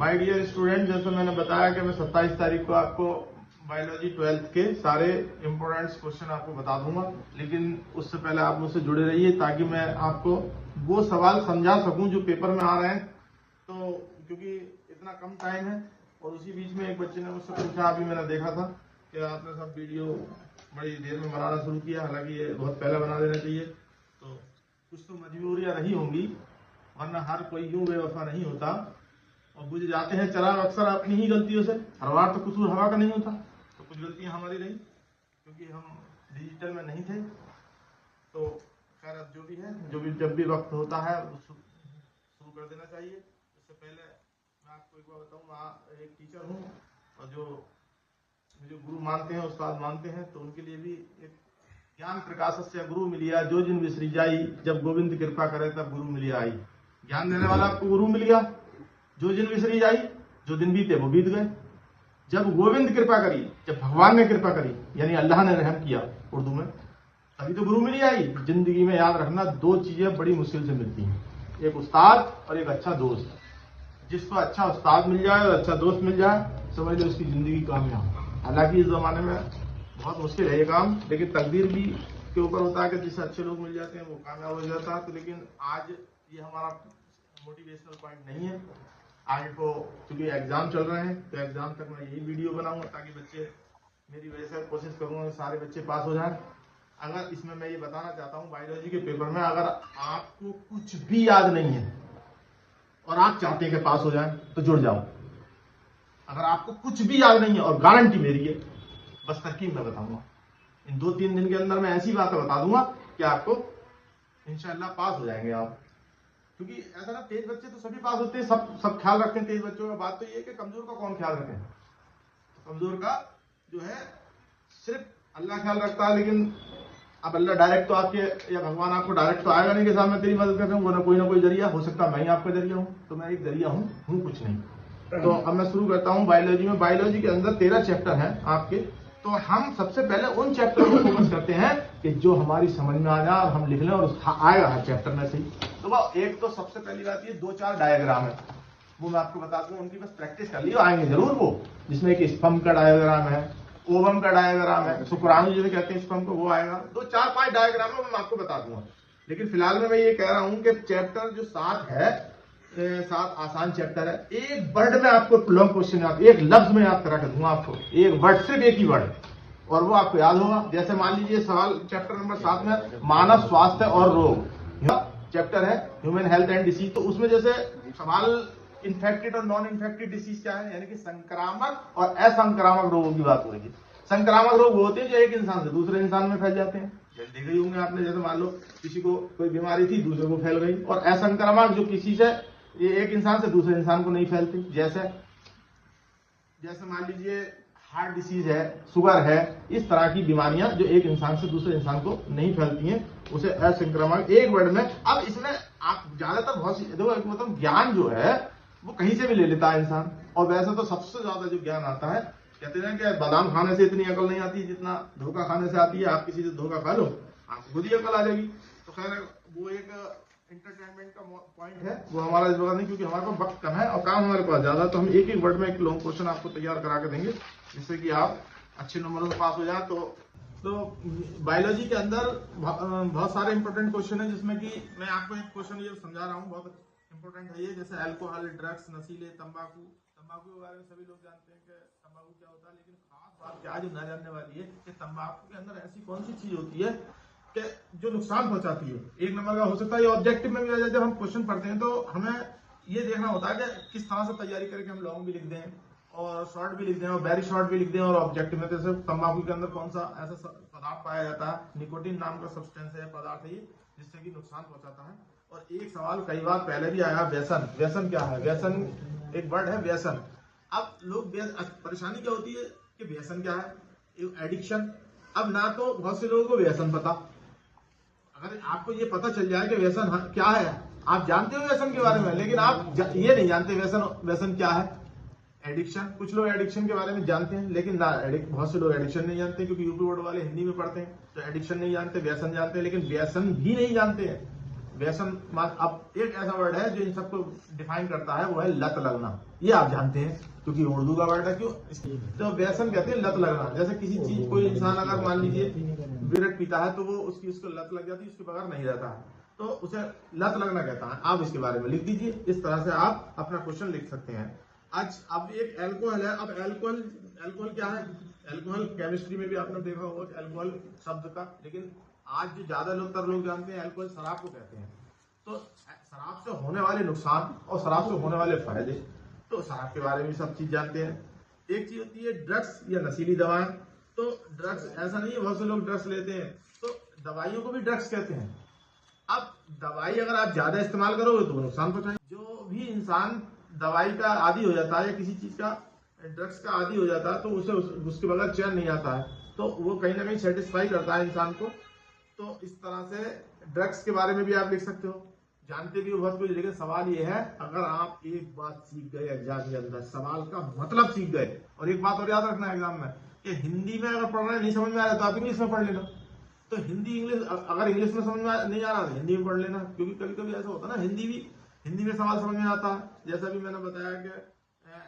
My dear student, जैसे मैंने बताया कि मैं 27 तारीख को आपको बायोलॉजी 12th के सारे इंपॉर्टेंट क्वेश्चन आपको बता दूंगा, लेकिन उससे पहले आप मुझसे जुड़े रहिए ताकि मैं आपको वो सवाल समझा सकूं जो पेपर में आ रहे हैं। तो क्योंकि इतना कम टाइम है और उसी बीच में एक बच्चे ने मुझसे पूछा, अभी मैंने देखा था कि आपने सब वीडियो बड़ी देर में बनाना शुरू किया, हालांकि ये बहुत पहले बना देना चाहिए। तो कुछ तो मजबूरियां रही होंगी, वरना हर कोई यूं बेवफा नहीं होता और बुझ जाते हैं चराग अक्सर अपनी ही गलतियों से। हर बार तो कसूर हवा का नहीं होता, तो कुछ गलतियां हमारी रही क्योंकि हम डिजिटल में नहीं थे। तो खैर, अब जो भी है, जब भी वक्त होता है शुरू कर देना चाहिए। इससे पहले मैं आपको एक बार बताऊं, मैं एक टीचर हूं और जो मुझे गुरु मानते हैं, उस्ताद मानते हैं, तो उनके लिए भी एक ज्ञान प्रकाशस्य गुरु मिलिया, जो जिन विसरी जाई, जब गोविंद कृपा करे तब गुरु मिलिया आई। ज्ञान देने वाला आपको गुरु मिल गया, जो जिन विसरी जाई, जो दिन बीते वो बीत गए। जब गोविंद कृपा करी, जब भगवान ने कृपा करी, यानी अल्लाह ने रहम किया उर्दू में, तभी तो गुरु मिली आई। जिंदगी में याद रखना, दो चीजें बड़ी मुश्किल से मिलती हैं, एक उस्ताद और एक अच्छा दोस्त। जिसको अच्छा उस्ताद मिल जाए और अच्छा दोस्त मिल जाए, समझ लो उसकी जिंदगी कामयाब। हालांकि इस जमाने में बहुत मुश्किल है ये काम, लेकिन तकदीर भी के ऊपर होता है कि जिससे अच्छे लोग मिल जाते हैं वो कामयाब हो जाता है। तो लेकिन आज ये हमारा मोटिवेशनल पॉइंट नहीं है। आगे को क्योंकि एग्जाम चल रहे हैं, तो एग्जाम तक मैं यही वीडियो बनाऊंगा ताकि बच्चे, मेरी वजह से कोशिश करूंगा सारे बच्चे पास हो जाएं। अगर इसमें मैं ये बताना चाहता हूं, बायोलॉजी के पेपर में अगर आपको कुछ भी याद नहीं है और आप चाहते हैं कि पास हो जाए, तो जुड़ जाओ। अगर आपको कुछ भी याद नहीं है, और गारंटी मेरी है, बस तरकीब मैं बताऊंगा, इन 2-3 दिन के अंदर मैं ऐसी बातें बता दूंगा कि आपको इंशाल्लाह पास हो जाएंगे आप। क्योंकि ऐसा ना, तेज बच्चे तो सभी पास होते हैं, सब ख्याल रखते हैं तेज बच्चों का। बात तो ये है कि कमजोर का कौन ख्याल रखे। तो कमजोर का जो है सिर्फ अल्लाह ख्याल रखता है, लेकिन अब अल्लाह डायरेक्ट तो आपके, या भगवान आपको डायरेक्ट तो आएगा नहीं कि साहब मैं तेरी मदद कर रहा हूँ। वो ना कोई जरिया हो सकता है, मैं ही आपका जरिया हूँ। तो मैं एक जरिया हूँ कुछ नहीं। तो अब मैं शुरू करता हूँ बायोलॉजी में। बायोलॉजी के अंदर 13 चैप्टर हैं आपके। तो हम सबसे पहले उन चैप्टर को फोकस करते हैं कि जो हमारी समझ में आ जाए और हम लिख लें, और आएगा हर चैप्टर में से ही। तो वो एक तो सबसे पहली बात ये 2-4 डायग्राम है, वो मैं आपको बता दूं, उनकी बस प्रैक्टिस कर ली, आएंगे जरूर वो। जिसमें एक स्पर्म का डायग्राम है, ओवम का डायग्राम है, शुक्राणु जिसे कहते हैं स्पर्म को, वो आएगा। 2-4-5 डायग्राम है, मैं आपको बता दूंगा। लेकिन फिलहाल में मैं ये कह रहा हूं कि चैप्टर जो 7 है, 7 आसान चैप्टर है। एक वर्ड में आपको लॉन्ग क्वेश्चन, एक लफ्ज में याद करा के दूंगा आपको, एक वर्ड, सिर्फ एक ही वर्ड, और वो आपको याद होगा। जैसे मान लीजिए सवाल चैप्टर नंबर 7 में मानव स्वास्थ्य और रोग चैप्टर है, ह्यूमन हेल्थ एंड डिसीज। तो उसमें जैसे सवाल इन्फेक्टेड और नॉन इन्फेक्टेड डिसीज क्या है, यानी कि संक्रामक और असंक्रामक रोगों की बात हो रही है। संक्रामक रोग वो होते हैं जो एक इंसान से दूसरे इंसान में फैल जाते हैं, देख रही होंगे आपने। जैसे मान लो किसी को कोई बीमारी थी, दूसरे को फैल गई। और असंक्रामक जो किसी से, ये एक इंसान से दूसरे इंसान को नहीं फैलती। जैसे मान लीजिए हार्ट डिसीज है, शुगर है, इस तरह की बीमारियां जो एक इंसान से दूसरे इंसान को नहीं फैलती हैं, उसे असंक्रामक, एक वर्ड में। अब इसमें आप ज्यादातर बहुत सी देखो, मतलब ज्ञान जो है वो कहीं से भी ले लेता है इंसान। और वैसे तो सबसे ज्यादा जो ज्ञान आता है, कहते हैं कि बादाम खाने से इतनी अकल नहीं आती जितना धोखा खाने से आती है। आप किसी से धोखा खा लो, आपको खुद ही अकल आ जाएगी। तो खैर, वो एक एंटरटेनमेंट का पॉइंट है, वो हमारा इस वक्त नहीं, क्योंकि हमारे पास वक्त कम है और काम हमारे पास ज्यादा। तो हम एक एक वर्ड में एक लॉन्ग क्वेश्चन आपको तैयार करा के देंगे, जिससे कि आप अच्छे नंबरों से पास हो जाए। तो बायोलॉजी के अंदर बहुत सारे इंपॉर्टेंट क्वेश्चन है, जिसमें कि मैं आपको एक क्वेश्चन ये समझा रहा हूँ, बहुत इंपॉर्टेंट है ये। जैसे अल्कोहल, ड्रग्स, नशीले, तंबाकू के बारे में सभी लोग जानते हैं कि तंबाकू क्या होता है, लेकिन खास बात क्या जो न जानने वाली है कि तंबाकू के अंदर ऐसी कौन सी चीज होती है कि जो नुकसान पहुंचाती है। एक नंबर का हो सकता है, ये ऑब्जेक्टिव में भी आ जाए। जब हम क्वेश्चन पढ़ते हैं तो हमें ये देखना होता है कि किस तरह से तैयारी करके हम लॉन्ग भी लिख दें और शॉर्ट भी लिख दें और वेरी शॉर्ट भी लिख दें। और ऑब्जेक्टिव में जैसे तंबाकू के अंदर कौन सा ऐसा पदार्थ पाया जाता है, निकोटीन नाम का सब्सटेंस है, पदार्थ है ये, जिससे कि नुकसान पहुंचाता है। और एक सवाल कई बार पहले भी आया, व्यसन। व्यसन क्या है? व्यसन एक वर्ड है, व्यसन। अब लोग परेशानी क्या होती है कि व्यसन क्या है, एडिक्शन। अब ना तो बहुत से लोगों को व्यसन पता। अगर आपको ये पता चल जाए कि व्यसन क्या है, आप जानते हो व्यसन के बारे में, लेकिन आप ये नहीं जानते व्यसन क्या है। एडिक्शन, कुछ लोग एडिक्शन के बारे में जानते हैं, लेकिन बहुत से लोग एडिक्शन नहीं जानते, क्योंकि यूपी बोर्ड वाले हिंदी में पढ़ते हैं तो एडिक्शन नहीं जानते, व्यसन जानते हैं, लेकिन व्यसन भी नहीं जानते हैं। व्यसन, अब एक ऐसा वर्ड है जो इन सबको डिफाइन करता है, वो है लत लगना। ये आप जानते हैं क्योंकि उर्दू का वर्ड है। क्यों? तो व्यसन कहते हैं लत लगना। जैसे किसी चीज, कोई इंसान अगर मान लीजिए बिरट पीता है तो वो उसको लत लग जाती है, उसके बगैर नहीं रहता है, तो उसे लत लगना कहता है। आप इसके बारे में लिख दीजिए। इस तरह से आप अपना क्वेश्चन लिख सकते हैं। आज अब एक एल्कोहल है। अब एल्कोहल क्या है? एल्कोहल केमिस्ट्री में भी आपने देखा होगा एल्कोहल शब्द का, लेकिन आज जो ज्यादा लोग जानते हैं एल्कोहल शराब को कहते हैं। तो शराब से होने वाले नुकसान और शराब से होने वाले फायदे, तो शराब के बारे में सब चीज जानते हैं। एक चीज होती है ड्रग्स या नशीली दवाएं। तो ड्रग्स ऐसा नहीं है, बहुत से लोग ड्रग्स लेते हैं, तो दवाइयों को भी ड्रग्स कहते हैं। अब दवाई अगर आप ज्यादा इस्तेमाल करोगे तो नुकसान पहुंचाएगी। जो भी इंसान दवाई का आदी हो जाता है या किसी चीज का, ड्रग्स का आदी हो जाता है, तो उसे उसके बगैर चैन नहीं आता है, तो वो कहीं ना कहीं सेटिस्फाई करता है इंसान को। तो इस तरह से ड्रग्स के बारे में भी आप लिख सकते हो, जानते भी हो बहुत कुछ। लेकिन सवाल ये है, अगर आप एक बात सीख गए एग्जाम के अंदर, सवाल का मतलब सीख गए, और एक बात और याद रखना एग्जाम में कि हिंदी में अगर पढ़ रहे नहीं समझ में आ रहा तो आप इंग्लिश में पढ़ लेना। तो हिंदी इंग्लिश, अगर इंग्लिश में समझ में नहीं आ रहा तो हिंदी में पढ़ लेना, क्योंकि कभी कभी ऐसा होता है ना, हिंदी में सवाल समझ में आता है। जैसा भी मैंने बताया कि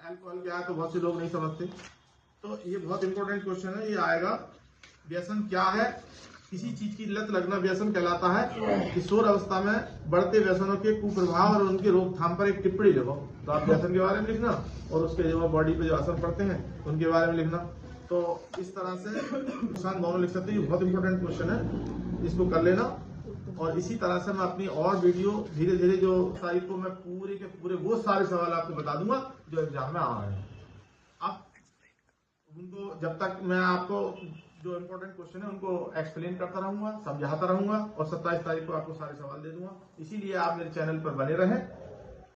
अल्कोहल क्या है, तो बहुत से लोग नहीं समझते। तो ये बहुत इंपॉर्टेंट क्वेश्चन है, ये आएगा। व्यसन क्या है? किसी चीज की लत लगना व्यसन कहलाता है। किशोर अवस्था में बढ़ते व्यसनों के कुप्रभाव और उनकी रोकथाम पर एक टिप्पणी लिखो। तो आप व्यसन के बारे में लिखना और उसके जो बॉडी पे जो असर पड़ते हैं उनके बारे में लिखना। तो इस तरह से नुकसान दोनों लिख सकते हैं। ये बहुत इंपॉर्टेंट क्वेश्चन है, इसको कर लेना। और इसी तरह से मैं अपनी और वीडियो धीरे धीरे जो तारीख को मैं पूरे के पूरे वो सारे सवाल आपको बता दूंगा जो एग्जाम में आ रहे हैं। अब उनको जब तक मैं आपको जो इंपॉर्टेंट क्वेश्चन है उनको एक्सप्लेन करता रहूंगा, समझाता रहूंगा, और 27 तारीख को आपको सारे सवाल दे दूंगा। इसीलिए आप मेरे चैनल पर बने रहें।